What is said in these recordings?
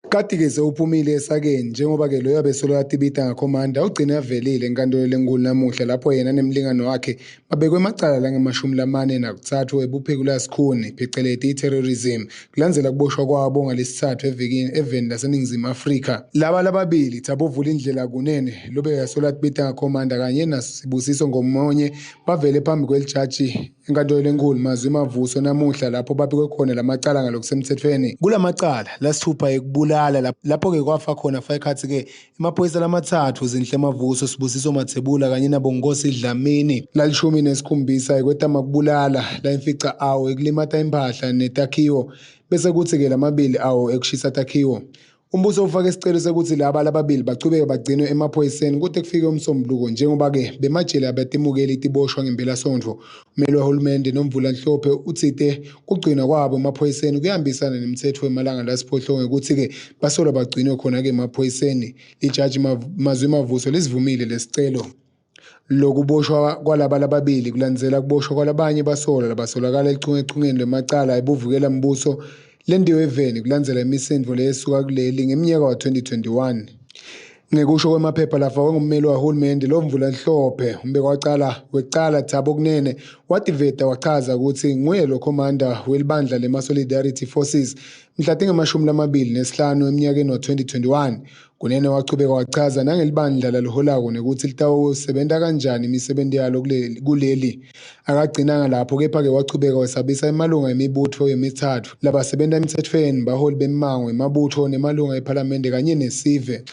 Kati-ke sewuphumile esakeni njengoba-ke lo yabesolwa yatibita ngakhomanda ugcine yavelile enkantolo lenkulu namuhla lapho yena nemlingani wakhe babekwe emacala lange-43 ebuphekula-sikhuni pheceleti i-terrorism kulandzela kuboshwa kwabo ngaleSithathu eveni laseNingizimu Afrika. Laba lababili Thabo Vulindlela Kunene lobeyasolwa yatibita ngakhomanda kanye naSibusiso Ngomonye bavele phambi kwelijaji enkantolo lenkulu Mazwi Mavuso namuhla lapho babekwe khona lamacala ngalokusemthethweni. Kulamacala lasithupha ekubulala lapho-ke kwafa khona fayikhathi-ke emaphoyisa lamathathu Zinhle Mavuso, Sibusiso Mathebula kanye naboNkosi Dlamini. La-17 ekwetama kubulala la imfica awo ekulimata impahla netakhiwo bese kuthi-ke lamabili awo ekushisa takhiwo. Umbuso ufake isicelo sekuthi laba lababili bachubeke bagcinwe emaphoyiseni kude kufike umsombuluko njengoba-ke bemajele abatemukeli itiboshwa ngempelasonto. Umeli wahulumende noMvulanhlophe uthite kugcinwa kwabo emaphoyiseni kuyahambisana nemithetho wemalanga lasiphohlongo ukuthi-ke basolwa bagcinwe khona-ke emaphoyiseni. Ijaji Mazwi Mavuso lisivumile lesicelo. Lokuboshwa kwalaba lababili kulandzela kuboshwa kwalabanye basolwa labasolakala echungechungeni lwemacala ebuvukela mbuso lendiwe eveni kulandzela imisindvo leyesuka kuleli ngeminyaka wa-2021. Ngekusho kwemaphepha lafakwe ngummeli wahulumende loMvulanhlophe wecala Thabo Kunene wativeta wachaza ukuthi nguye lo khomanda welibandla lema-Solidarity Forces mhla tingemashumi 25 eminyakeni wa-2021. Kunene wachubeka wachaza nangelibandla laliholako nekuthi litawusebenta kanjani imisebenti yalo kuleli. Akagcinanga lapho kepha-ke wachubeka wesabisa emalunga emibutho emithathu labasebenta emtsetfweni, baholi bemmango, emabutho nemalunga ephalamende kanye nesive.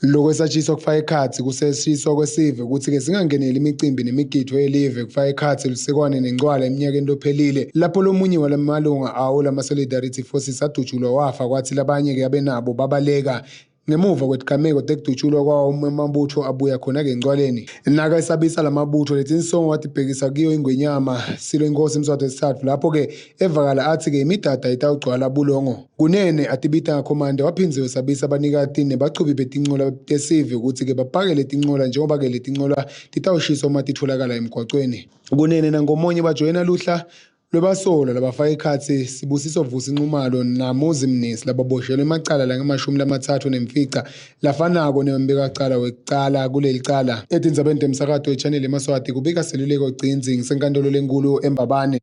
Lokwesatshiswa kufaka ekhatsi kuseshiswa kwesive ukuthi-ke singangeneli imicimbi nemigidvo yelive kufaka ekhatsi lusekwane nencwala eminyakeni lophelile lapho lomunye walamalunga awo lama-Solidarity Forces adutshulwa wafa kwathi labanye-ke abenabo babaleka. Ngemuva kwetigameko tekudutshulwa kwawo amabutho abuya khona-ke encwaleni. Naka esabisa lamabutho letinsongo watibhekisa kiyo ingwenyama Silo Inkosi Mswati III lapho-ke evakala athi-ke imidada itawugcwala bulongo. Kunene atibita ngakhomanda waphindze wesabisa abanikati nebachubi betincola tesive ukuthi-ke bapakele tincola njengoba-ke letincola titawushiswa uma titholakala emgwacweni. Kunene naNgomonye bajoyina luhla lwebasolwa labafaka ekhatsi Sibusiso Vusi Nxumalo naMuzi Mnisi lababoshelwe emacala lange-30 nemfica lafanako nembekacala wekucala kuleli cala. Etindzabeni temsakato Channel Yemaswati kubika Seluleko Gcindzi ngisenkantolo lenkulu eMbabane.